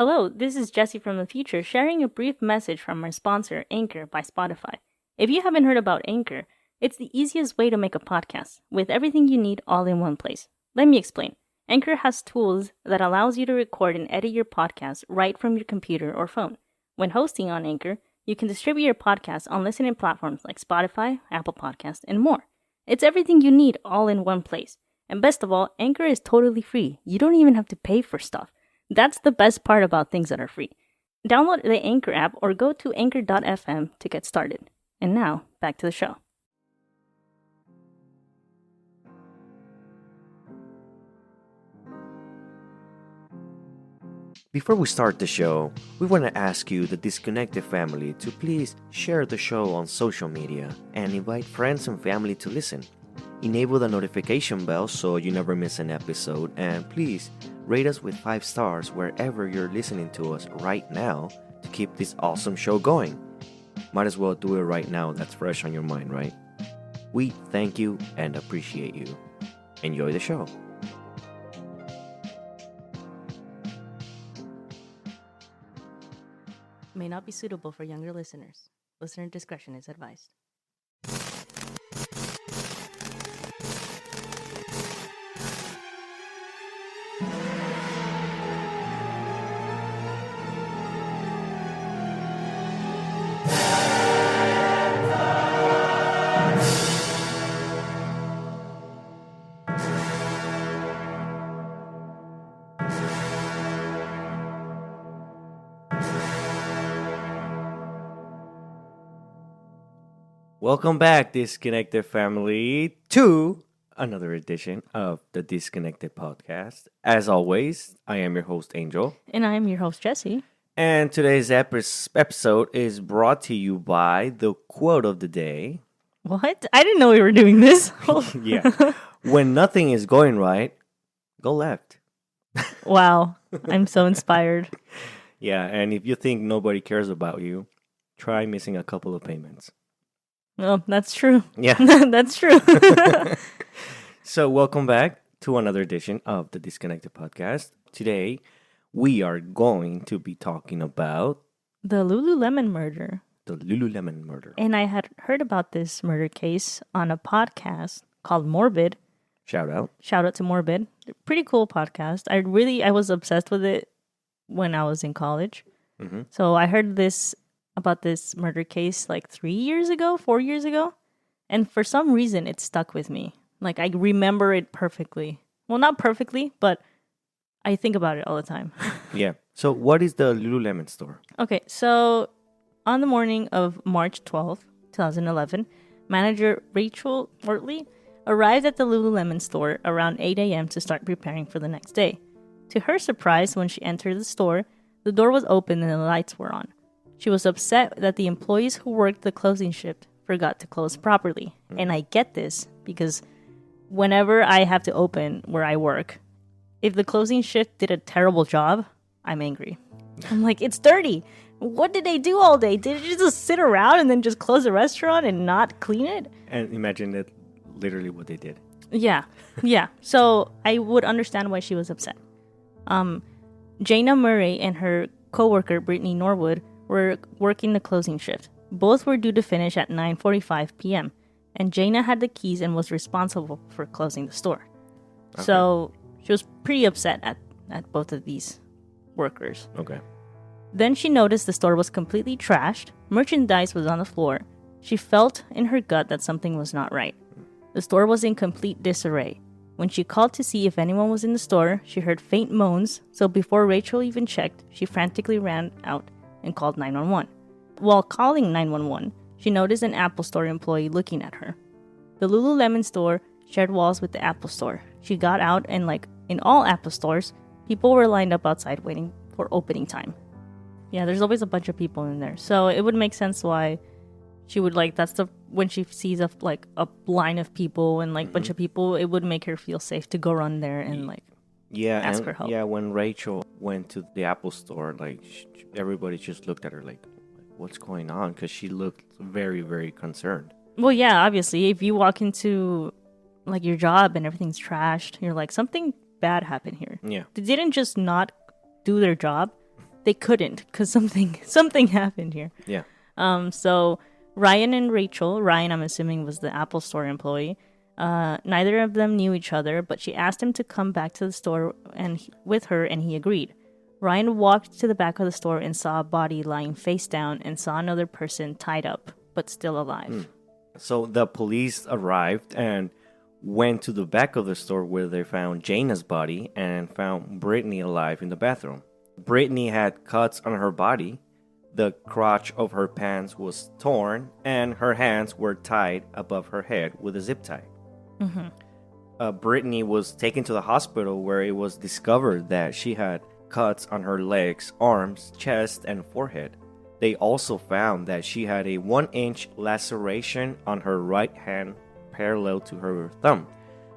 Hello, this is Jesse from the future sharing a brief message from our sponsor, Anchor by Spotify. If you haven't heard about Anchor, it's the easiest way to make a podcast, with everything you need all in one place. Let me explain. Anchor has tools that allows you to record and edit your podcast right from your computer or phone. When hosting on Anchor, you can distribute your podcast on listening platforms like Spotify, Apple Podcasts, and more. It's everything you need all in one place. And best of all, Anchor is totally free. You don't even have to pay for stuff. That's the best part about things that are free. Download the Anchor app or go to anchor.fm to get started. And now, back to the show. Before we start the show, we want to ask you, the Disconnected family, to please share the show on social media and invite friends and family to listen. Enable the notification bell so you never miss an episode, and please rate us with 5 stars wherever you're listening to us right now to keep this awesome show going. Might as well do it right now, that's fresh on your mind, right? We thank you and appreciate you. Enjoy the show. May not be suitable for younger listeners. Listener discretion is advised. Welcome back, Disconnected family, to another edition of the Disconnected podcast. As always, I am your host, Angel. And I am your host, Jesse. And today's episode is brought to you by the quote of the day. What? I didn't know we were doing this. Yeah. When nothing is going right, go left. Wow. I'm so inspired. Yeah, and if you think nobody cares about you, try missing a couple of payments. Well, that's true. Yeah. That's true. So welcome back to another edition of the Disconnected podcast. Today, we are going to be talking about The Lululemon murder. the Lululemon murder. And I had heard about this murder case on a podcast called Morbid. Shout out. Shout out to Morbid. Pretty cool podcast. I was obsessed with it when I was in college. Mm-hmm. So I heard about this murder case like 4 years ago. And for some reason, it stuck with me. Like, I remember it perfectly. Well, not perfectly, but I think about it all the time. Yeah. So what is the Lululemon store? Okay, so on the morning of March 12th, 2011, manager Rachel Wortley arrived at the Lululemon store around 8 a.m. to start preparing for the next day. To her surprise, when she entered the store, the door was open and the lights were on. She was upset that the employees who worked the closing shift forgot to close properly. And I get this because whenever I have to open where I work, if the closing shift did a terrible job, I'm angry. I'm like, it's dirty. What did they do all day? Did they just sit around and then just close the restaurant and not clean it? And imagine that literally what they did. Yeah. So I would understand why she was upset. Jana Murray and her coworker Brittany Norwood were working the closing shift. Both were due to finish at 9:45 p.m. and Jana had the keys and was responsible for closing the store. Okay. So she was pretty upset at both of these workers. Okay. Then she noticed the store was completely trashed. Merchandise was on the floor. She felt in her gut that something was not right. The store was in complete disarray. When she called to see if anyone was in the store, she heard faint moans, so before Rachel even checked, she frantically ran out and called 911. While calling 911, she noticed an Apple Store employee looking at her. The Lululemon store shared walls with the Apple Store. She got out and, like in all Apple stores, people were lined up outside waiting for opening time. Yeah, there's always a bunch of people in there. So it would make sense why she would when she sees a line of people and bunch of people, it would make her feel safe to go run there and ask for help. Yeah, when Rachel went to the Apple store, everybody just looked at her like, what's going on? Because she looked very, very concerned. Well, yeah, obviously, if you walk into your job and everything's trashed, you're like, something bad happened here. Yeah. They didn't just not do their job. they couldn't because something happened here. Yeah. So Ryan and Rachel, Ryan, I'm assuming, was the Apple Store employee. Neither of them knew each other, but she asked him to come back to the store with her, and he agreed. Ryan walked to the back of the store and saw a body lying face down and saw another person tied up, but still alive. So the police arrived and went to the back of the store where they found Jana's body and found Brittany alive in the bathroom. Brittany had cuts on her body. The crotch of her pants was torn, and her hands were tied above her head with a zip tie. Brittany was taken to the hospital where it was discovered that she had cuts on her legs, arms, chest, and forehead. They also found that she had a 1-inch laceration on her right hand parallel to her thumb.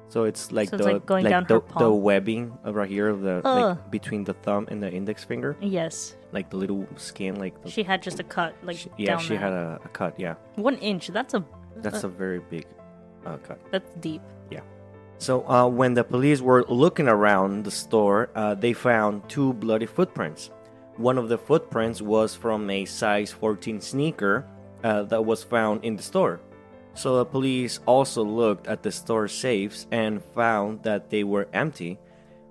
So it's like going down her palm. the webbing right here of the like between the thumb and the index finger. Yes. Like the little skin, she had just a cut, down she there. had a cut. Yeah, 1 inch. That's a very big cut. That's deep. Yeah. So when the police were looking around the store, they found 2 bloody footprints. One of the footprints was from a size 14 sneaker that was found in the store. So the police also looked at the store safes and found that they were empty.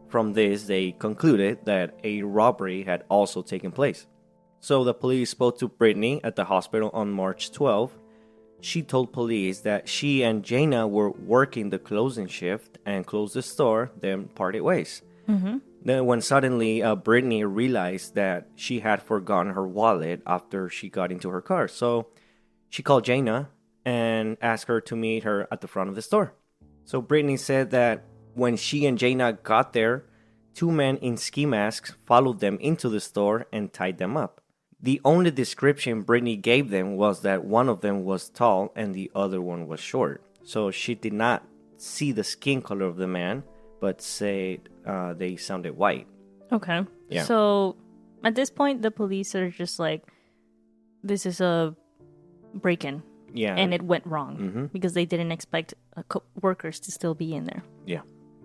From this, they concluded that a robbery had also taken place. So the police spoke to Brittany at the hospital on March 12. She told police that she and Jana were working the closing shift and closed the store, then parted ways. Then when suddenly Brittany realized that she had forgotten her wallet after she got into her car. So she called Jana and asked her to meet her at the front of the store. So Brittany said that when she and Jana got there, 2 men in ski masks followed them into the store and tied them up. The only description Brittany gave them was that one of them was tall and the other one was short. So she did not see the skin color of the man, but said they sounded white. Okay. Yeah. So at this point, the police are just like, this is a break-in. Yeah. And it went wrong because they didn't expect workers to still be in there. Yeah.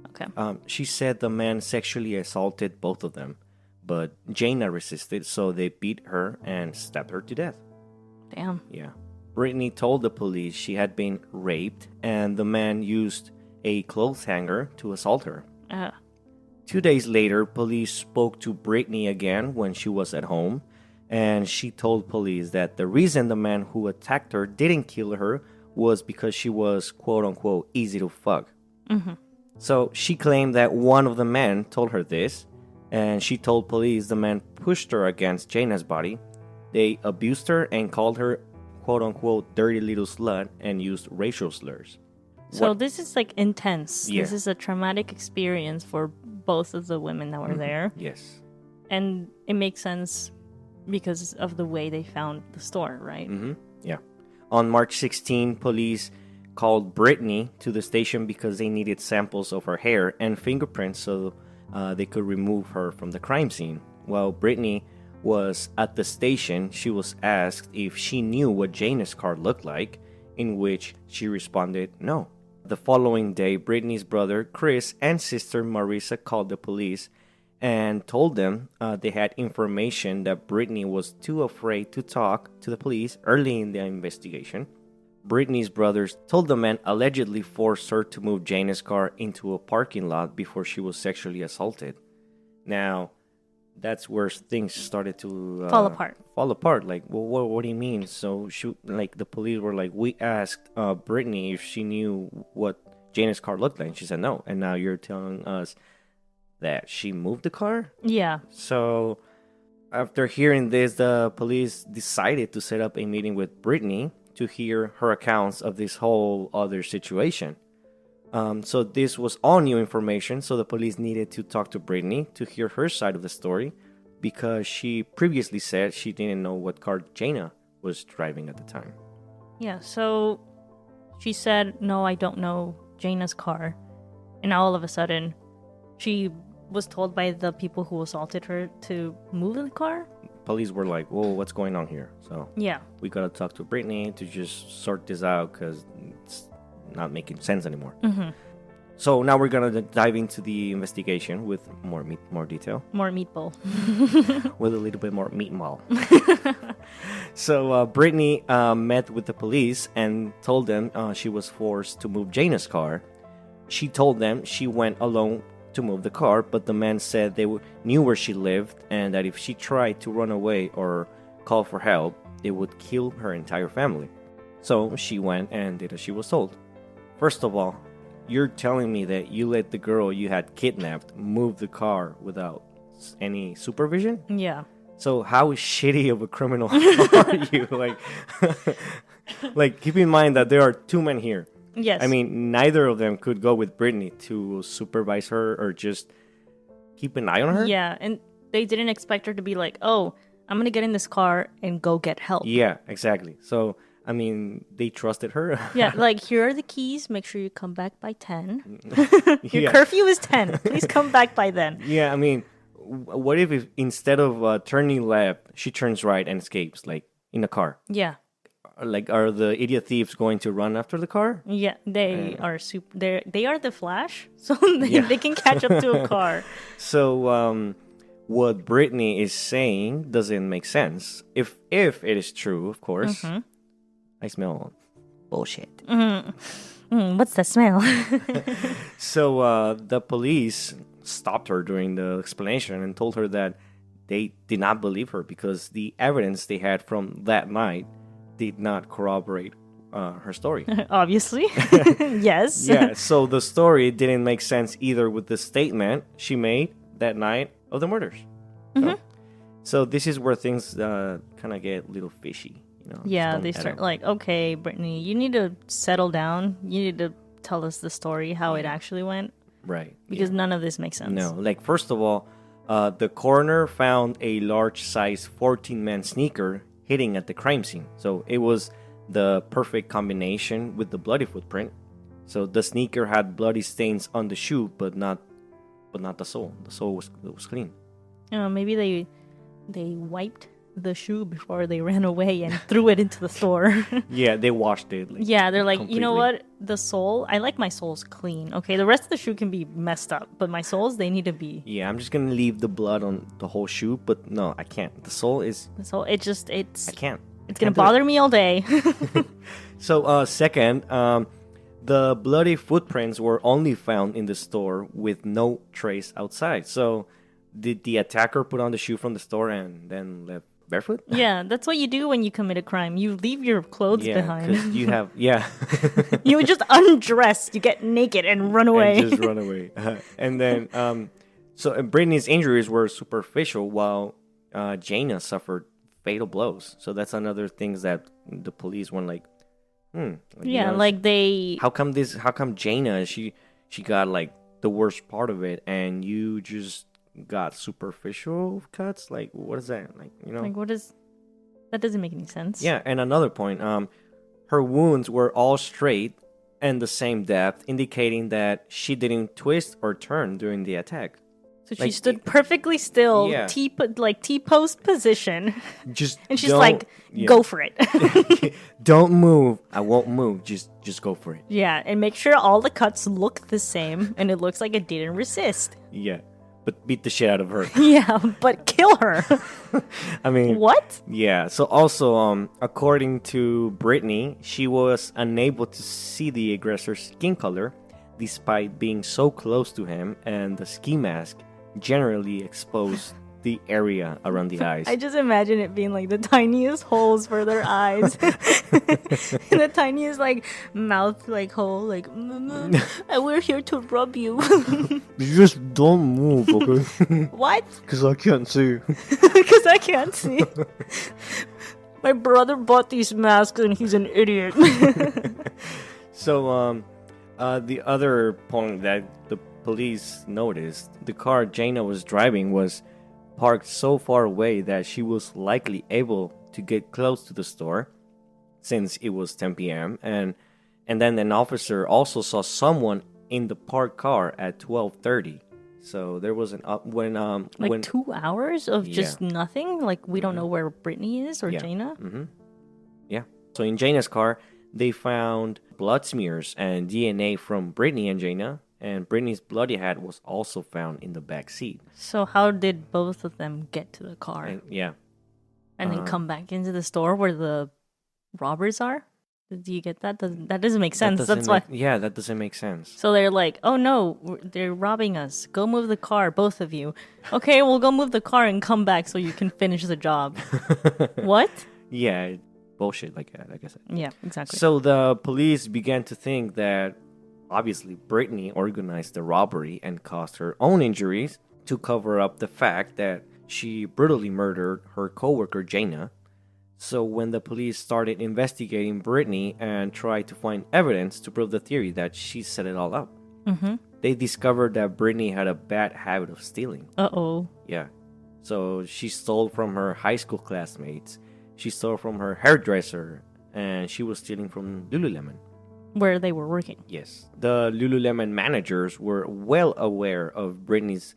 Okay. She said the man sexually assaulted both of them, but Jana resisted, so they beat her and stabbed her to death. Damn. Yeah. Brittany told the police she had been raped, and the man used a clothes hanger to assault her. 2 days later, police spoke to Brittany again when she was at home, and she told police that the reason the man who attacked her didn't kill her was because she was, quote-unquote, easy to fuck. So she claimed that one of the men told her this, and she told police the man pushed her against Jana's body. They abused her and called her, quote-unquote, dirty little slut, and used racial slurs. So this is like intense. Yeah. This is a traumatic experience for both of the women that were there. Yes. And it makes sense because of the way they found the store, right? Yeah. On March 16, police called Brittany to the station because they needed samples of her hair and fingerprints so they could remove her from the crime scene. While Brittany was at the station, she was asked if she knew what Jana's car looked like, in which she responded no. The following day, Brittany's brother Chris and sister Marisa called the police and told them they had information that Brittany was too afraid to talk to the police early in the investigation. Brittany's brothers told the man allegedly forced her to move Jana's car into a parking lot before she was sexually assaulted. Now, that's where things started to fall apart. Like, well, what do you mean? So, the police were like, we asked Brittany if she knew what Jana's car looked like. And she said no. And now you're telling us that she moved the car? Yeah. So, after hearing this, the police decided to set up a meeting with Brittany to hear her accounts of this whole other situation. So this was all new information, so the police needed to talk to Brittany to hear her side of the story because she previously said she didn't know what car Jana was driving at the time. Yeah, so she said, no, I don't know Jana's car. And all of a sudden, she was told by the people who assaulted her to move the car. Police were like, whoa, what's going on here? So yeah, we gotta talk to Brittany to just sort this out because it's not making sense anymore. So now we're gonna dive into the investigation with more detail, More meatball. with a little bit more meatball. So Brittany met with the police and told them she was forced to move Jana's car. She told them she went alone to move the car, but the man said they knew where she lived and that if she tried to run away or call for help, they would kill her entire family. So she went and did as she was told. First of all, you're telling me that you let the girl you had kidnapped move the car without any supervision? Yeah. So how shitty of a criminal are you? Like keep in mind that there are two men here. Yes. I mean, neither of them could go with Brittany to supervise her or just keep an eye on her. Yeah, and they didn't expect her to be like, oh, I'm going to get in this car and go get help. Yeah, exactly. So, I mean, they trusted her. Yeah, like, here are the keys. Make sure you come back by 10. Your Yeah. curfew is 10. Please come back by then. Yeah, I mean, what if instead of turning left, she turns right and escapes, like, in a car? Yeah. Like, are the idiot thieves going to run after the car? Yeah, they are they are the Flash, so they can catch up to a car. So, what Brittany is saying doesn't make sense. If it is true, of course. Mm-hmm. I smell bullshit. What's the smell? So, the police stopped her during the explanation and told her that they did not believe her because the evidence they had from that night did not corroborate her story. Obviously. Yes. Yeah, so the story didn't make sense either with the statement she made that night of the murders. So this is where things kind of get a little fishy. You know, Yeah, just they don't add start up. like, okay, Brittany, you need to settle down. You need to tell us the story, how it actually went, Right. because none of this makes sense. No, like first of all, the coroner found a large size 14-man sneaker hitting at the crime scene. So it was the perfect combination with the bloody footprint. So the sneaker had bloody stains on the shoe, but not the sole. The sole was clean. Maybe they wiped the shoe before they ran away and threw it into the store. Yeah, they washed it. Like, Yeah, they're like, you know completely. what? The sole, I like my soles clean. Okay, the rest of the shoe can be messed up, but my soles, they need to be. Yeah, I'm just gonna leave the blood on the whole shoe, but no, I can't. The sole is So it's I can't. it's gonna Can't do it. bother me all day. So, second, the bloody footprints were only found in the store with no trace outside. So, did the attacker put on the shoe from the store and then left barefoot? Yeah, that's what you do when you commit a crime. You leave your clothes Yeah, behind. because you have, yeah. You just undress, you get naked and run away. And just run away. And then, so Brittany's injuries were superficial while Jana suffered fatal blows. So that's another things that the police were like, like, you Yeah, know, like they. how come Jana, she got like the worst part of it and you just got superficial cuts? Like, what is that? Like, you know? Like, what is. That doesn't make any sense. Yeah, and another point, her wounds were all straight and the same depth, indicating that she didn't twist or turn during the attack. So she like, stood perfectly still, Yeah. T-post position. Just And she's don't- like, yeah. go for it. Don't move. I won't move. Just go for it. Yeah, and make sure all the cuts look the same and it looks like it didn't resist. Yeah, but beat the shit out of her. Yeah, but kill her. I mean, What? yeah. So also, according to Brittany, she was unable to see the aggressor's skin color, despite being so close to him, and the ski mask generally exposed the area around the eyes. I just imagine it being like the tiniest holes for their eyes. And the tiniest like mouth like hole, like we're here to rub you. You just don't move, okay? What? Because I can't see. Because I can't see. My brother bought these masks and he's an idiot. So, the other point that the police noticed, the car Jana was driving was parked so far away that she was likely able to get close to the store since it was 10 p.m. And then an officer also saw someone in the parked car at 12:30. So there was an up when Like when 2 hours of just Yeah. nothing? Like we don't know where Brittany is or Yeah. Jana? Yeah. So in Jana's car, they found blood smears and DNA from Brittany and Jana, and Brittany's bloody hat was also found in the back seat. So how did both of them get to the car? And then come back into the store where the robbers are? Do you get that? That doesn't make sense. That's why. Yeah, that doesn't make sense. So they're like, oh no, they're robbing us. Go move the car, both of you. Okay, we'll go move the car and come back so you can finish the job. What? Yeah, bullshit like that, like I said. Yeah, exactly. So the police began to think that obviously Brittany organized the robbery and caused her own injuries to cover up the fact that she brutally murdered her coworker Jana. So when the police started investigating Brittany and tried to find evidence to prove the theory that she set it all up, they discovered that Brittany had a bad habit of stealing. Uh-oh. Yeah. So she stole from her high school classmates, she stole from her hairdresser, and she was stealing from Lululemon. Where they were working. Yes. The Lululemon managers were well aware of Brittany's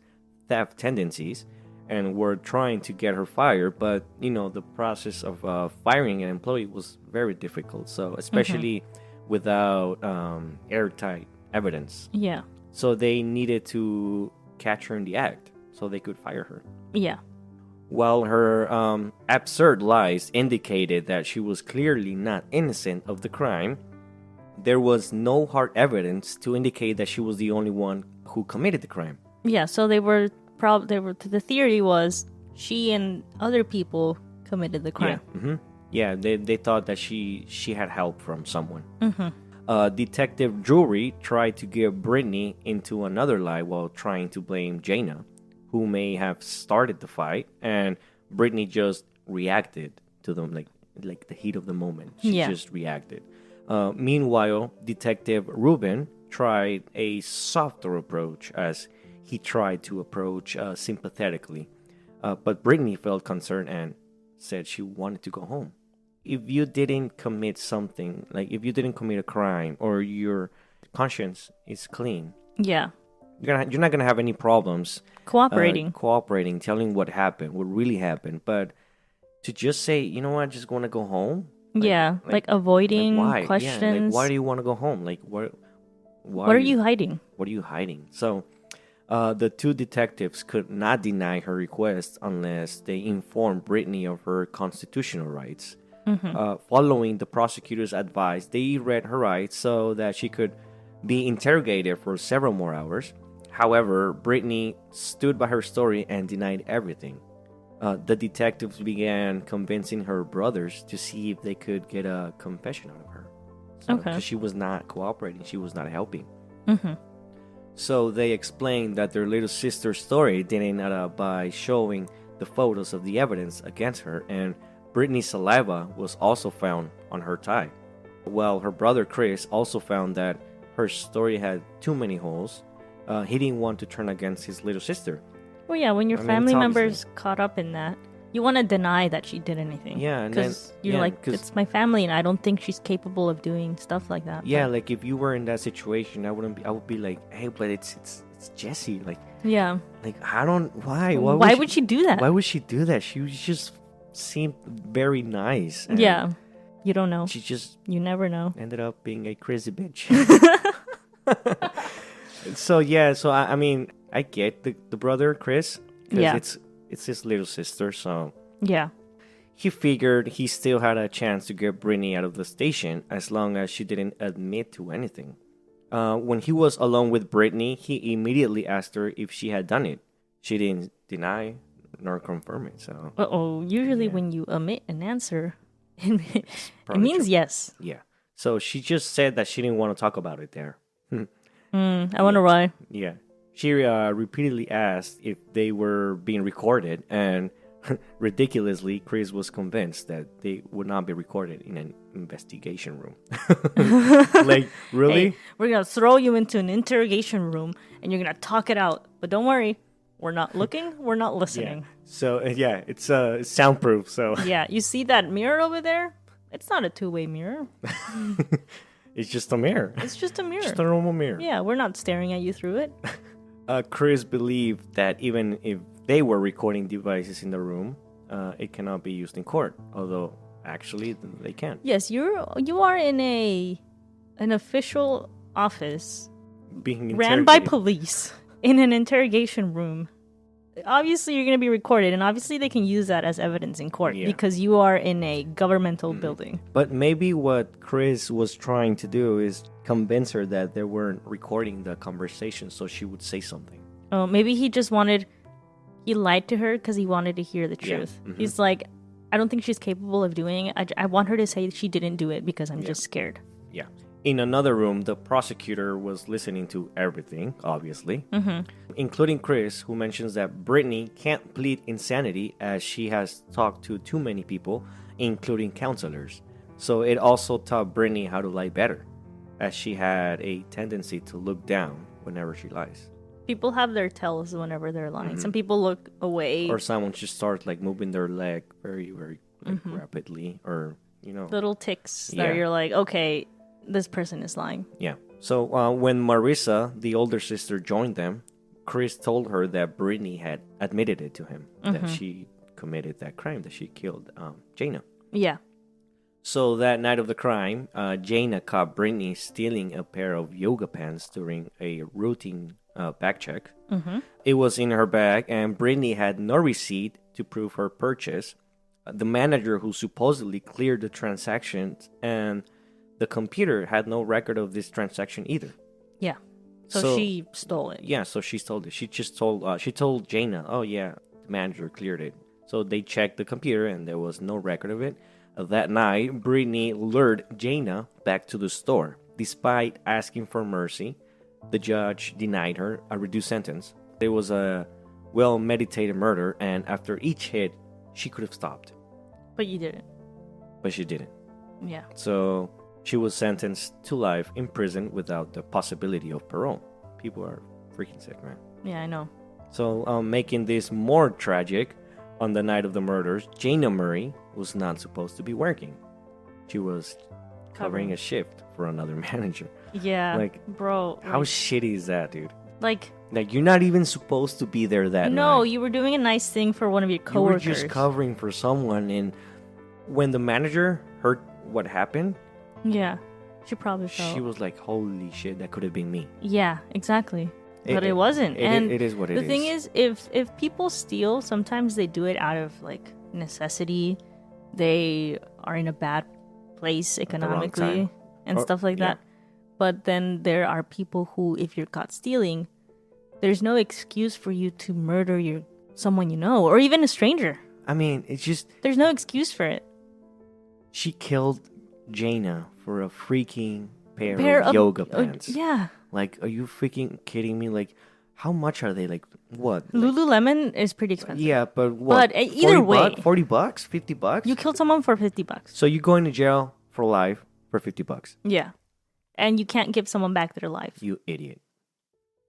theft tendencies and were trying to get her fired, but the process of firing an employee was very difficult, so especially without airtight evidence. Yeah. So they needed to catch her in the act so they could fire her. Yeah. While her absurd lies indicated that she was clearly not innocent of the crime, there was no hard evidence to indicate that she was the only one who committed the crime. Yeah, so the theory was she and other people committed the crime. Yeah, they thought that she had help from someone. Detective Drury tried to give Brittany into another lie while trying to blame Jana, who may have started the fight, and Brittany just reacted to them like the heat of the moment. She just reacted. Meanwhile, Detective Rubin tried a softer approach as he tried to approach sympathetically. But Brittany felt concerned and said she wanted to go home. If you didn't commit something, like if you didn't commit a crime or your conscience is clean, yeah, you're not gonna have any problems cooperating, telling what happened, what really happened. But to just say, you know what, I just want to go home. Like avoiding why? questions. Yeah, why do you want to go home? What are you hiding? What are you hiding? So, the two detectives could not deny her request unless they informed Brittany of her constitutional rights. Following the prosecutor's advice, they read her rights so that she could be interrogated for several more hours. However, Brittany stood by her story and denied everything. The detectives began convincing her brothers to see if they could get a confession out of her. Because she was not cooperating, she was not helping. So they explained that their little sister's story didn't add up by showing the photos of the evidence against her, and Brittany's saliva was also found on her tie. While her brother Chris also found that her story had too many holes, he didn't want to turn against his little sister. Well, yeah, when your family members caught up in that, you want to deny that she did anything. Yeah, because you're it's my family, and I don't think she's capable of doing stuff like that. Yeah, like if you were in that situation, I would be like, hey, but it's Jessie. Like, yeah, like why would she do that? Why would she do that? She just seemed very nice. Yeah, you don't know. She just you never know. Ended up being a crazy bitch. So I mean, I get the brother Chris, because it's his little sister, so yeah, he figured he still had a chance to get Brittany out of the station as long as she didn't admit to anything. When he was alone with Brittany, he immediately asked her if she had done it. She didn't deny nor confirm it. So usually when you omit an answer, it means yes. Yeah. So she just said that she didn't want to talk about it there. I wonder why. Yeah. She repeatedly asked if they were being recorded, and ridiculously, Chris was convinced that they would not be recorded in an investigation room. Like, really? Hey, we're going to throw you into an interrogation room, and you're going to talk it out. But don't worry, we're not looking, we're not listening. Yeah. So, it's soundproof, so... Yeah, you see that mirror over there? It's not a two-way mirror. It's just a mirror. It's just a mirror. Just a normal mirror. Yeah, we're not staring at you through it. Chris believed that even if they were recording devices in the room, it cannot be used in court. Although, actually, they can. Yes, you are in an official office. being ran by interrogated. police in an interrogation room. Obviously, you're going to be recorded, and obviously they can use that as evidence in court Yeah. because you are in a governmental building. But maybe what Chris was trying to do is convince her that they weren't recording the conversation, so she would say something. Oh, maybe he lied to her because he wanted to hear the Yeah. truth. He's like, I don't think she's capable of doing it. I want her to say she didn't do it because I'm just scared. Yeah. In another room, the prosecutor was listening to everything, obviously, including Chris, who mentions that Brittany can't plead insanity as she has talked to too many people, including counselors. So it also taught Brittany how to lie better, as she had a tendency to look down whenever she lies. People have their tells whenever they're lying. Some people look away. Or someone just starts like moving their leg very, very rapidly, or, Little ticks that Yeah. you're like, okay, this person is lying. Yeah. So when Marissa, the older sister, joined them, Chris told her that Brittany had admitted it to him, that she committed that crime, that she killed Jaina. Yeah. So that night of the crime, Jaina caught Brittany stealing a pair of yoga pants during a routine bag check. It was in her bag, and Brittany had no receipt to prove her purchase. The manager who supposedly cleared the transactions and the computer had no record of this transaction either. Yeah. So she stole it. Yeah, so she stole it. She just told Jaina, oh yeah, the manager cleared it. So they checked the computer and there was no record of it. That night, Brittany lured Jaina back to the store. Despite asking for mercy, the judge denied her a reduced sentence. It was a well-meditated murder, and after each hit, she could have stopped. But you didn't. But she didn't. Yeah. So she was sentenced to life in prison without the possibility of parole. People are freaking sick, man. Yeah, I know. So, making this more tragic, on the night of the murders, Jaina Murray was not supposed to be working. She was covering a shift for another manager. Yeah. Like, bro. How shitty is that, dude? Like, you're not even supposed to be there that night. no, you were doing a nice thing for one of your coworkers. You were just covering for someone, and when the manager heard what happened, yeah, she probably felt. she was like, holy shit, that could have been me. Yeah, exactly. But it wasn't. And it is what it is. The thing is, if people steal, sometimes they do it out of like necessity. They are in a bad place economically and stuff like that. But then there are people who, if you're caught stealing, there's no excuse for you to murder someone you know, or even a stranger. I mean, it's just... There's no excuse for it. She killed Jaina for a freaking pair of yoga pants. Yeah. Like, are you freaking kidding me? Like, how much are they? Like, what? Lululemon is pretty expensive. Yeah, but what? But either way... $40? $50? You killed someone for $50. So you're going to jail for life for $50. Yeah. And you can't give someone back their life. You idiot.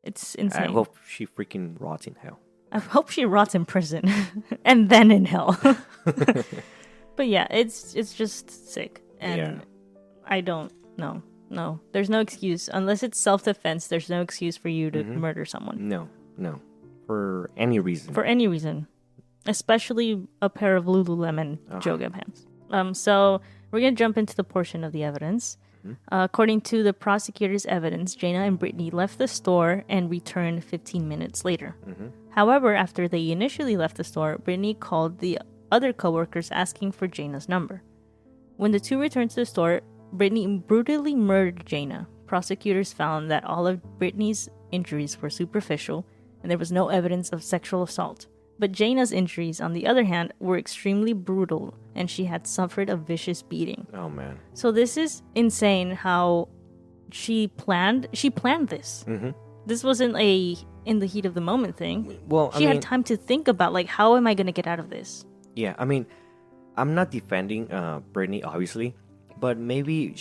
It's insane. I hope she freaking rots in hell. I hope she rots in prison and then in hell. But yeah, it's just sick. And I don't know. No, there's no excuse. Unless it's self-defense, there's no excuse for you to murder someone. No. For any reason. For any reason. Especially a pair of Lululemon yoga pants. So we're going to jump into the portion of the evidence. According to the prosecutor's evidence, Jaina and Brittany left the store and returned 15 minutes later. However, after they initially left the store, Brittany called the other coworkers asking for Jaina's number. When the two returned to the store, Brittany brutally murdered Jaina. Prosecutors found that all of Brittany's injuries were superficial and there was no evidence of sexual assault. But Jaina's injuries, on the other hand, were extremely brutal, and she had suffered a vicious beating. Oh, man. So this is insane how she planned this. This wasn't a in the heat of the moment thing. Well, she had time to think about, like, how am I going to get out of this? Yeah, I mean, I'm not defending Brittany, obviously, but maybe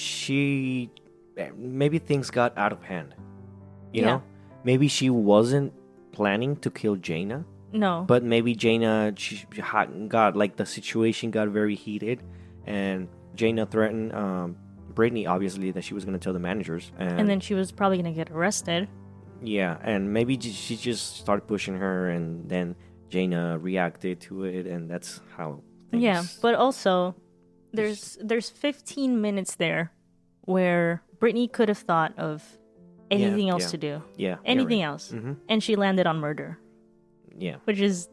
things got out of hand. You know? Maybe she wasn't planning to kill Jaina. No. But maybe Jaina the situation got very heated, and Jaina threatened Brittany, obviously, that she was going to tell the managers. And then she was probably going to get arrested. Yeah, and maybe she just started pushing her, and then Jaina reacted to it, and that's how things... Yeah, but also, there's 15 minutes there where Brittany could have thought of anything else to do. Yeah. Anything right. else. Mm-hmm. And she landed on murder, Yeah. which is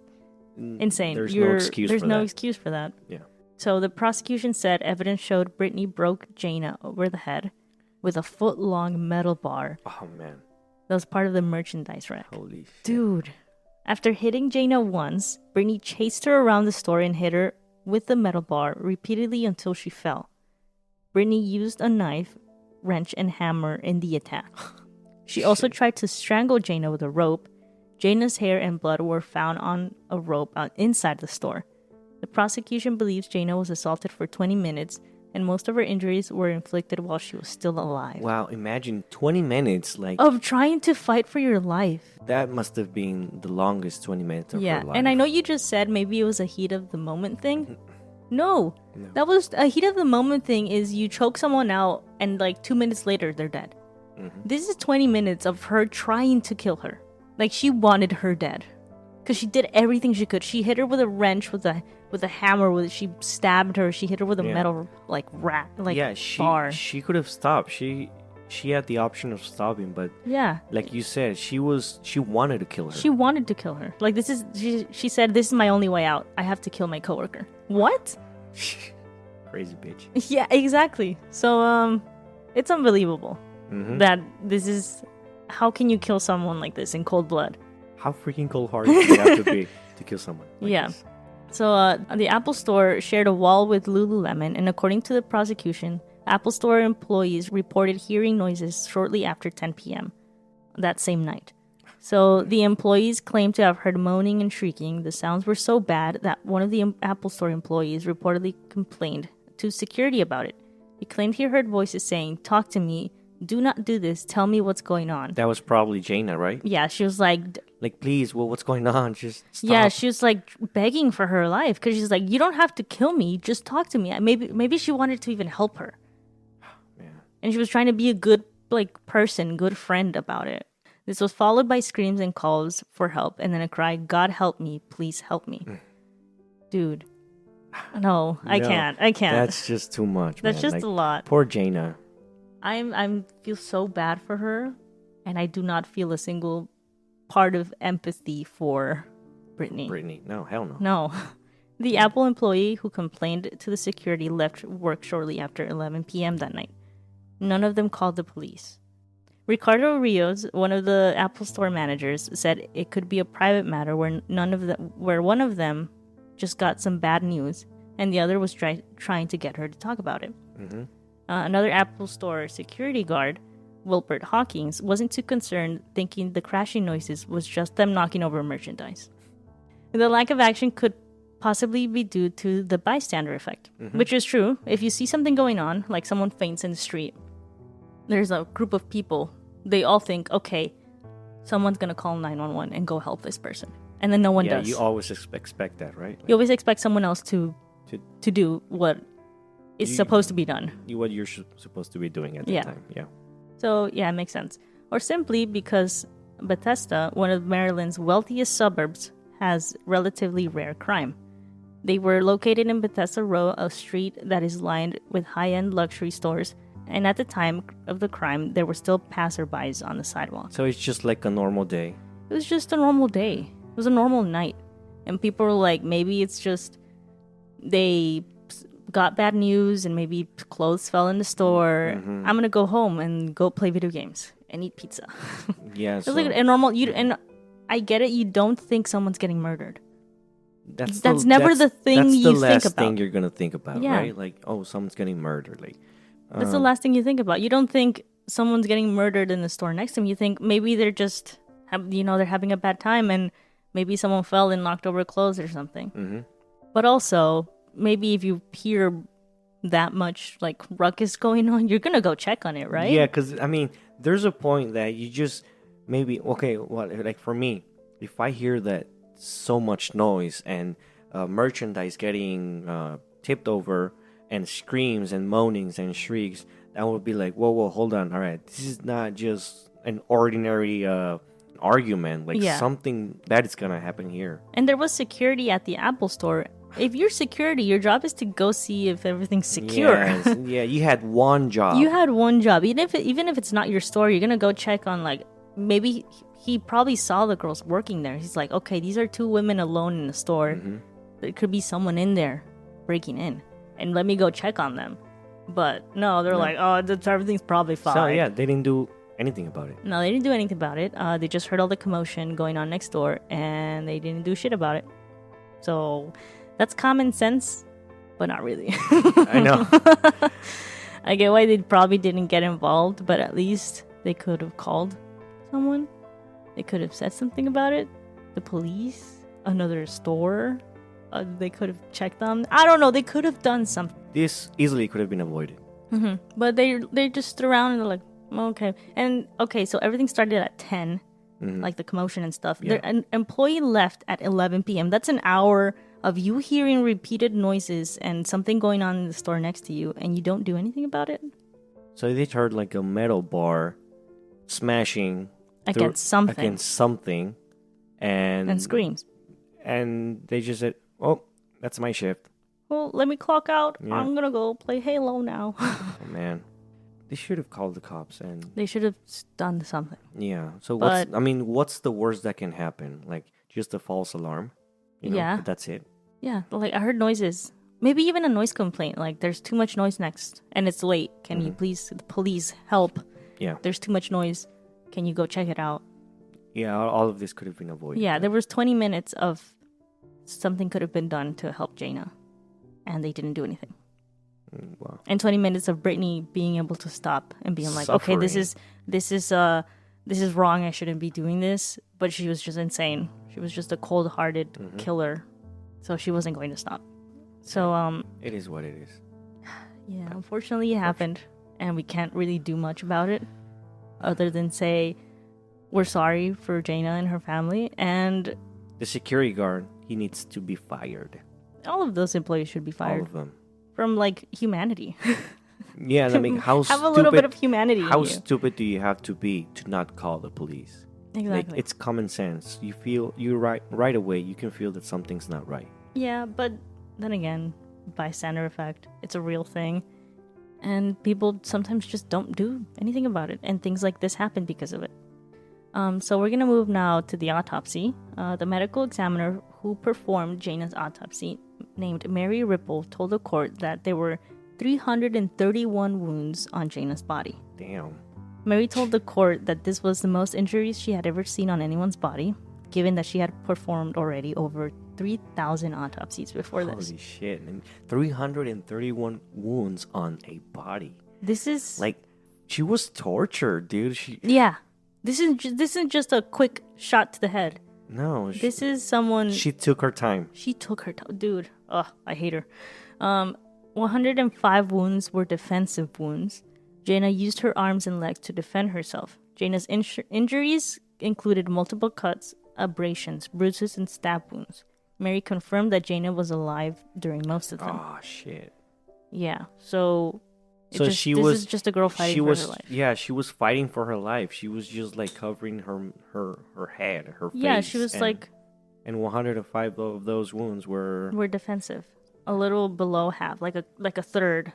insane. There's no excuse There's for no that. excuse for that. Yeah. So the prosecution said evidence showed Brittany broke Jana over the head with a foot-long metal bar. Oh, man. That was part of the merchandise rack. Holy shit. Dude. After hitting Jana once, Brittany chased her around the store and hit her with the metal bar repeatedly until she fell. Brittany used a knife, wrench, and hammer in the attack. She also tried to strangle Jana with a rope. Jana's hair and blood were found on a rope inside the store. The prosecution believes Jana was assaulted for 20 minutes, and most of her injuries were inflicted while she was still alive. Wow, imagine 20 minutes, like... Of trying to fight for your life. That must have been the longest 20 minutes of her life. And I know you just said maybe it was a heat of the moment thing. No. That was a heat of the moment thing is you choke someone out and like 2 minutes later they're dead. Mm-hmm. This is 20 minutes of her trying to kill her. Like she wanted her dead. Because she did everything she could. She hit her with a wrench, with a hammer. She stabbed her. She hit her with a metal bar. She could have stopped. She had the option of stopping, but like you said, she wanted to kill her. She wanted to kill her. Like she said, "This is my only way out. I have to kill my coworker." What? Crazy bitch. Yeah, exactly. So it's unbelievable that this is. How can you kill someone like this in cold blood? How freaking cold-hearted do you have to be to kill someone like this? So the Apple Store shared a wall with Lululemon, and according to the prosecution, Apple Store employees reported hearing noises shortly after 10 p.m. that same night. So the employees claimed to have heard moaning and shrieking. The sounds were so bad that one of the Apple Store employees reportedly complained to security about it. He claimed he heard voices saying, "Talk to me. Do not do this. Tell me what's going on." That was probably Jana, right? Yeah, she was like... please, what's going on? Just stop. Yeah, she was like begging for her life because she's like, "You don't have to kill me. Just talk to me." Maybe she wanted to even help her. Man. And she was trying to be a good person, good friend about it. This was followed by screams and calls for help, and then a cry, "God help me, please help me." Dude. No, I can't. That's just too much, man. That's just a lot. Poor Jana. I feel so bad for her, and I do not feel a single part of empathy for Brittany. No, hell no. No. The Apple employee who complained to the security left work shortly after 11 p.m. that night. None of them called the police. Ricardo Rios, one of the Apple Store managers, said it could be a private matter where one of them just got some bad news and the other was trying to get her to talk about it. Mm-hmm. Another Apple Store security guard, Wilbert Hawkins, wasn't too concerned, thinking the crashing noises was just them knocking over merchandise. The lack of action could possibly be due to the bystander effect, which is true. If you see something going on, like someone faints in the street, there's a group of people, they all think, okay, someone's going to call 911 and go help this person. And then no one does. You always expect that, right? You always expect someone else to do what is supposed to be done. What you're supposed to be doing at the time. Yeah. So, yeah, it makes sense. Or simply because Bethesda, one of Maryland's wealthiest suburbs, has relatively rare crime. They were located in Bethesda Row, a street that is lined with high-end luxury stores, and at the time of the crime, there were still passerbys on the sidewalk. So it's just like a normal day. It was just a normal day. It was a normal night. And people were like, maybe it's just they got bad news and maybe clothes fell in the store. I'm going to go home and go play video games and eat pizza. Yeah. It's like a normal... and I get it. You don't think someone's getting murdered. That's never the thing you think about. That's the last thing you're going to think about, right? Like, oh, someone's getting murdered. Like, that's the last thing you think about. You don't think someone's getting murdered in the store next to them. You think maybe they're just, they're having a bad time and maybe someone fell and knocked over clothes or something. But also, maybe if you hear that much like ruckus going on, you're going to go check on it, right? Yeah, because, there's a point that you just maybe, okay, like for me, if I hear that so much noise and merchandise getting tipped over and screams and moanings and shrieks, that would be like, whoa, hold on. All right, this is not just an ordinary argument. Like something bad is going to happen here. And there was security at the Apple Store If you're security, your job is to go see if everything's secure. Yes, yeah, you had one job. You had one job. Even if it's not your store, you're gonna go check on, like, maybe he probably saw the girls working there. He's like, okay, these are 2 women alone in the store. There could be someone in there breaking in, and let me go check on them. But no, they're like, oh, everything's probably fine. So yeah, they didn't do anything about it. No, they didn't do anything about it. They just heard all the commotion going on next door, and they didn't do shit about it. So that's common sense, but not really. I know. I get why they probably didn't get involved, but at least they could have called someone. They could have said something about it. The police, another store. They could have checked them. I don't know. They could have done something. This easily could have been avoided. But they just stood around and they're like, okay. And okay, so everything started at 10, like the commotion and stuff. Yeah. An employee left at 11 p.m. That's an hour of you hearing repeated noises and something going on in the store next to you, and you don't do anything about it? So they heard like a metal bar smashing Against something. And screams. And they just said, oh, that's my shift. Well, let me clock out. Yeah. I'm gonna go play Halo now. Oh, man. They should have called the cops and... They should have done something. Yeah. So But- what's the worst that can happen? Like, just a false alarm? You know, Yeah. but that's it. Yeah, like I heard noises. Maybe even a noise complaint. Like, there's too much noise next, and it's late. Can you please, the police, help? Yeah. There's too much noise. Can you go check it out? Yeah, all of this could have been avoided. Yeah, there was 20 minutes of something could have been done to help Jaina, and they didn't do anything. Wow. And 20 minutes of Brittany being able to stop and being like, okay, this is wrong. I shouldn't be doing this. But she was just insane. She was just a cold-hearted killer. So she wasn't going to stop. So, It is what it is. yeah, unfortunately it happened, and we can't really do much about it other than say we're sorry for Jaina and her family, and The security guard, he needs to be fired. all of those employees should be All fired of them. from, like, humanity. Yeah, I mean, how Have stupid... a little bit of humanity in How you. stupid do you have to be to not call the police? Exactly. Like, it's common sense. You feel... right away, you can feel that something's not right. Yeah, but then again, bystander effect, it's a real thing. And people sometimes just don't do anything about it. And things like this happen because of it. So we're going to move now to the autopsy. The medical examiner who performed Jaina's autopsy, named Mary Ripple, told the court that there were 331 wounds on Jaina's body. Damn. Mary told the court that this was the most injuries she had ever seen on anyone's body, given that she had performed already over 3,000 autopsies before this. Holy shit. And 331 wounds on a body. This is... Like, she was tortured, dude. Yeah. This isn't just a quick shot to the head. No. This is someone... She took her time. She took her time. Dude. Ugh, I hate her. 105 wounds were defensive wounds. Jaina used her arms and legs to defend herself. Jaina's injuries included multiple cuts, abrasions, bruises, and stab wounds. Mary confirmed that Jaina was alive during most of them. Oh, shit. Yeah, so... This is just a girl fighting for her life. Yeah, she was fighting for her life. She was just like covering her head, her face. Yeah, she was and 105 of those wounds were defensive. A little below half, like a third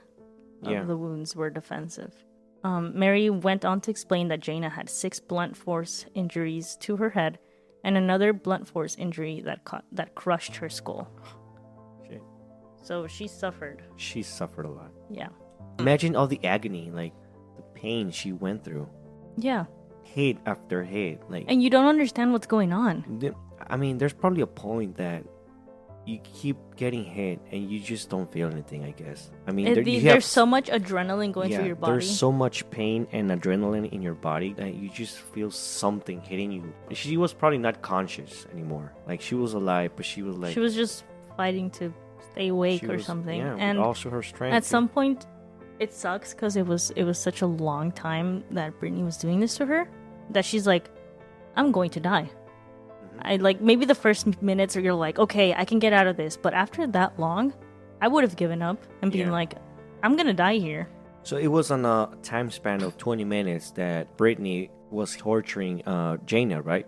Yeah. of the wounds were defensive. Mary went on to explain that Jaina had 6 blunt force injuries to her head and another blunt force injury that crushed her skull. Shit. So she suffered. She suffered a lot. Yeah. Imagine all the agony, like the pain she went through. Yeah. Hit after hit, like. And you don't understand what's going on. I mean, there's probably a point that you keep getting hit and you just don't feel anything, I guess. I mean, There's so much adrenaline going through your body. There's so much pain and adrenaline in your body that you just feel something hitting you. She was probably not conscious anymore. Like, she was alive, but she was like... She was just fighting to stay awake or something. Yeah, and also her strength. at some point, it sucks because it was such a long time that Brittany was doing this to her that she's like, I'm going to die. I like, maybe the first minutes you're like, okay, I can get out of this. But after that long, I would have given up and been like, I'm going to die here. So it was on a time span of 20 minutes that Brittany was torturing Jaina, right?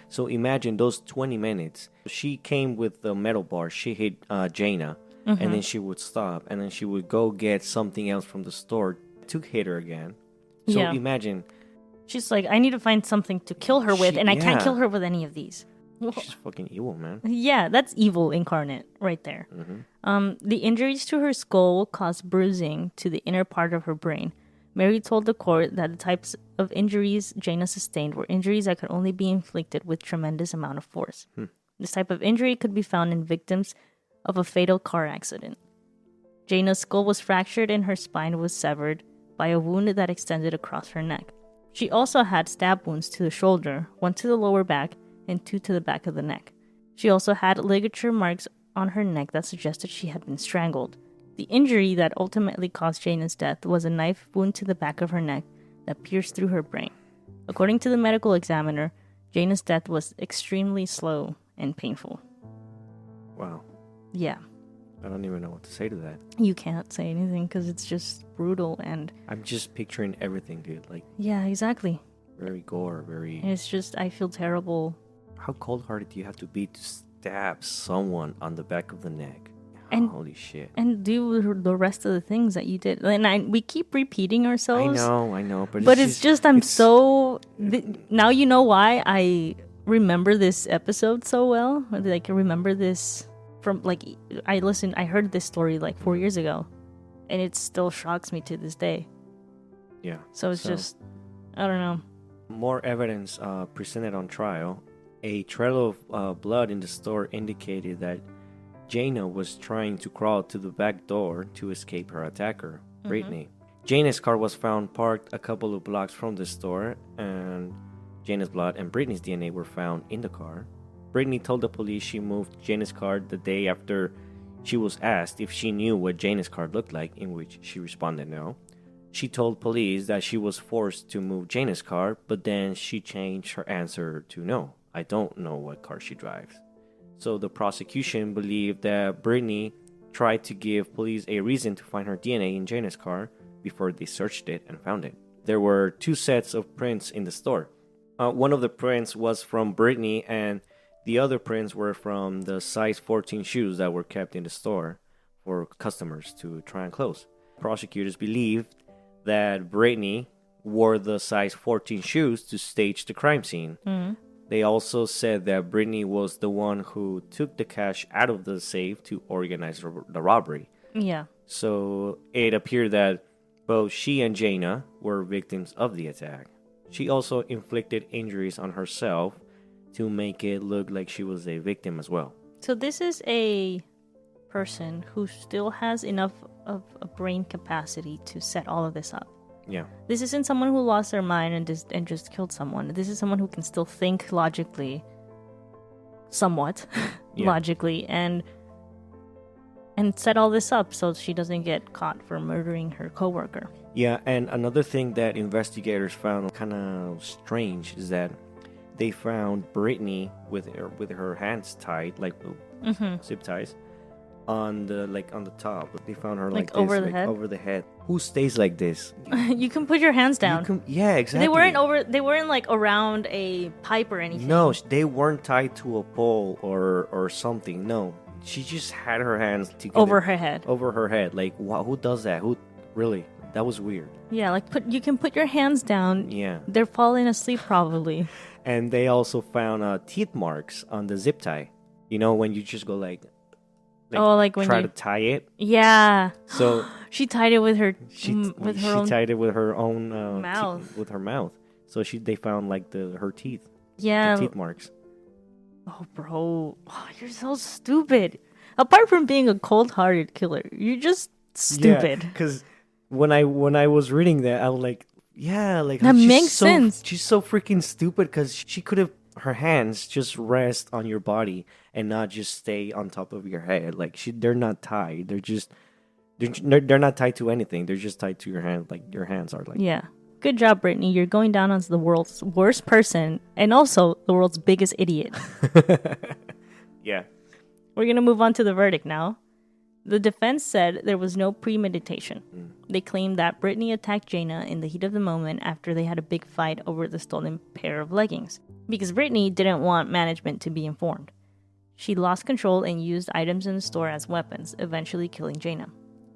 So imagine those 20 minutes. She came with the metal bar. She hit Jaina, and then she would stop, and then she would go get something else from the store to hit her again. So imagine. She's like, I need to find something to kill her with, and I can't kill her with any of these. She's fucking evil, man. Yeah, that's evil incarnate right there. The injuries to her skull caused bruising to the inner part of her brain. Mary told the court that the types of injuries Jaina sustained were injuries that could only be inflicted with tremendous amount of force. This type of injury could be found in victims of a fatal car accident. Jaina's skull was fractured and her spine was severed by a wound that extended across her neck. She also had stab wounds to the shoulder, one to the lower back, and 2 to the back of the neck. She also had ligature marks on her neck that suggested she had been strangled. The injury that ultimately caused Jaina's death was a knife wound to the back of her neck that pierced through her brain. According to the medical examiner, Jaina's death was extremely slow and painful. Wow. Yeah. I don't even know what to say to that. You can't say anything because it's just brutal and... I'm just picturing everything, dude. Like... Yeah, exactly. Very gore, very... It's just, I feel terrible. How cold-hearted do you have to be to stab someone on the back of the neck? And, holy shit. And do the rest of the things that you did. And we keep repeating ourselves. I know. But it's just now you know why I remember this episode so well. Like, I remember this from, like, I heard this story like 4 years ago. And it still shocks me to this day. Yeah. So it's just, I don't know. More evidence presented on trial. A trail of blood in the store indicated that Jaina was trying to crawl to the back door to escape her attacker, Brittany. Jaina's car was found parked a couple of blocks from the store, and Jaina's blood and Brittany's DNA were found in the car. Brittany told the police she moved Jaina's car the day after she was asked if she knew what Jaina's car looked like, in which she responded no. She told police that she was forced to move Jaina's car, but then she changed her answer to no. I don't know what car she drives. So the prosecution believed that Brittany tried to give police a reason to find her DNA in Jaina's car before they searched it and found it. There were 2 sets of prints in the store. One of the prints was from Brittany, and the other prints were from the size 14 shoes that were kept in the store for customers to try on clothes. Prosecutors believed that Brittany wore the size 14 shoes to stage the crime scene. They also said that Brittany was the one who took the cash out of the safe to organize the robbery. Yeah. So it appeared that both she and Jaina were victims of the attack. She also inflicted injuries on herself to make it look like she was a victim as well. So this is a person who still has enough of a brain capacity to set all of this up. Yeah. This isn't someone who lost their mind and just killed someone. This is someone who can still think logically, somewhat logically, and set all this up so she doesn't get caught for murdering her coworker. Yeah, and another thing that investigators found kind of strange is that they found Brittany with her hands tied, like zip ties, on the top. They found her like this, over the head. Over the head. Who stays like this? You can put your hands down. Yeah, exactly. They weren't like around a pipe or anything. No, they weren't tied to a pole or something. No, she just had her hands together over her head. Over her head. Like, who does that? Who really? That was weird. Yeah, like you can put your hands down. Yeah. They're falling asleep probably. And they also found teeth marks on the zip tie. You know, when you just go like like when try to tie it. Yeah. So she tied it with her she tied it with her own mouth. With her mouth. So they found like her teeth. Yeah. The teeth marks. Oh, bro, you're so stupid. Apart from being a cold-hearted killer, you're just stupid. Yeah, because when I was reading that, I was like, yeah, like that makes sense. She's so freaking stupid because she could have her hands just rest on your body and not just stay on top of your head. Like they're not tied. They're not tied to anything. They're just tied to your hand. Like your hands are like. Yeah. Good job, Brittany. You're going down as the world's worst person and also the world's biggest idiot. Yeah. We're going to move on to the verdict now. The defense said there was no premeditation. They claimed that Brittany attacked Jaina in the heat of the moment after they had a big fight over the stolen pair of leggings, because Brittany didn't want management to be informed. She lost control and used items in the store as weapons, eventually killing Jaina.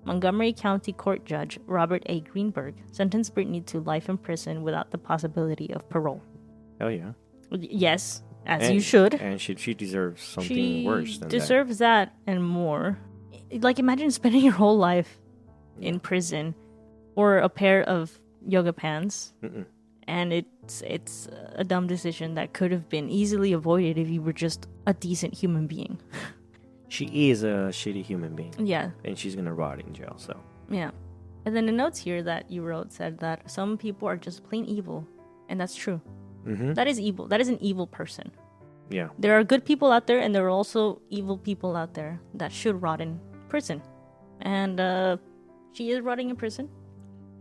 Montgomery County Court Judge Robert A. Greenberg sentenced Brittany to life in prison without the possibility of parole. Hell yeah. Yes, as you should. And she deserves something worse than deserves that and more. Like, imagine spending your whole life in prison or a pair of yoga pants. And it's a dumb decision that could have been easily avoided if you were just a decent human being. She is a shitty human being. Yeah. And she's gonna rot in jail, so. Yeah. And then the notes here that you wrote said that some people are just plain evil. And that's true. That is evil. That is an evil person. Yeah. There are good people out there, and there are also evil people out there that should rot in prison. And she is rotting in prison.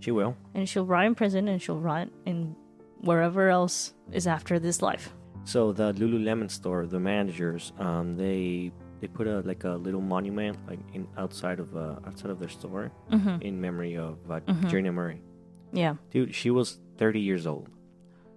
She will. And she'll rot in prison, and she'll rot in wherever else is after this life. So the Lululemon store, the managers, they put a little monument outside of their store in memory of Jaina Murray. Yeah. Dude, she was 30 years old.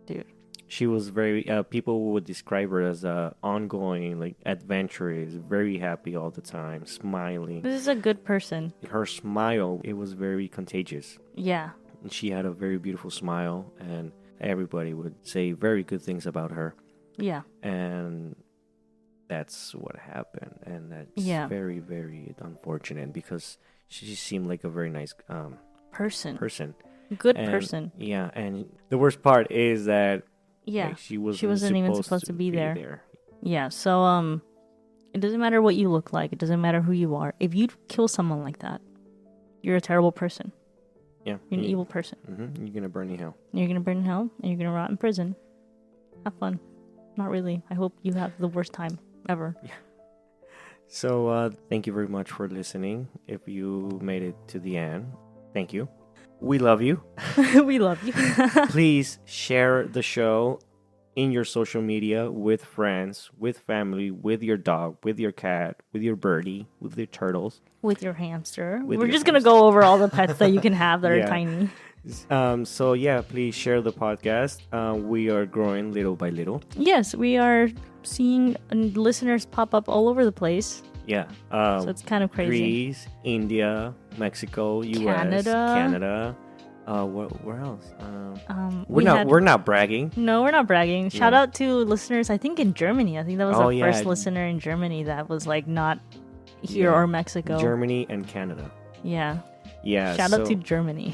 Dude. She was very, people would describe her as ongoing, adventurous, very happy all the time, smiling. This is a good person. Her smile, it was very contagious. Yeah. She had a very beautiful smile, and everybody would say very good things about her. Yeah. And that's what happened. And that's very, very unfortunate because she seemed like a very nice person. Good person. Yeah, and the worst part is that she wasn't even supposed to be there. Yeah, so it doesn't matter what you look like. It doesn't matter who you are. If you kill someone like that, you're a terrible person. Yeah. You're an evil person. You're going to burn in hell. You're going to burn in hell, and you're going to rot in prison. Have fun. Not really. I hope you have the worst time ever. Yeah. So thank you very much for listening. If you made it to the end, thank you. We love you. We love you. Please share the show in your social media with friends, with family, with your dog, with your cat, with your birdie, with your turtles. With your hamster. We're just going to go over all the pets that you can have that are tiny. So, please share the podcast. We are growing little by little. Yes, we are seeing listeners pop up all over the place. Yeah. So it's kind of crazy. Greece, India, Mexico, US, Canada. Where else? We're not bragging. No, we're not bragging. Shout out to listeners, I think in Germany. I think that was our first listener in Germany that was not here or Mexico. Germany and Canada. Yeah. Yeah. Shout out to Germany.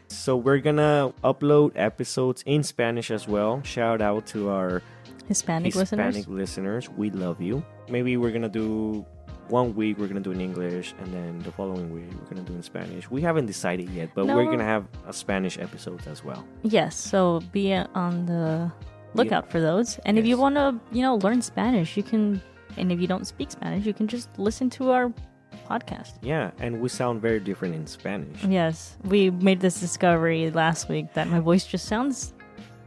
So we're gonna upload episodes in Spanish as well. Shout out to our Hispanic listeners. We love you. Maybe we're gonna do 1 week we're gonna do in English, and then the following week we're gonna do in Spanish. We haven't decided yet, but we're gonna have a Spanish episode as well. Yes, so be on the lookout for those. And if you want to, learn Spanish, you can. And if you don't speak Spanish, you can just listen to our podcast. Yeah, and we sound very different in Spanish. Yes, we made this discovery last week that my voice just sounds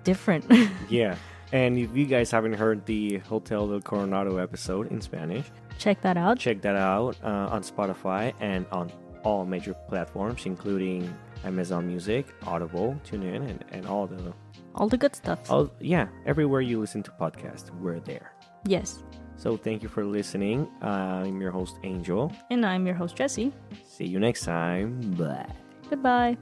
different. Yeah. And if you guys haven't heard the Hotel del Coronado episode in Spanish, check that out. On Spotify and on all major platforms, including Amazon Music, Audible, TuneIn, and all the good stuff. Everywhere you listen to podcasts, we're there. Yes. So thank you for listening. I'm your host, Angel. And I'm your host, Jesse. See you next time. Bye. Goodbye.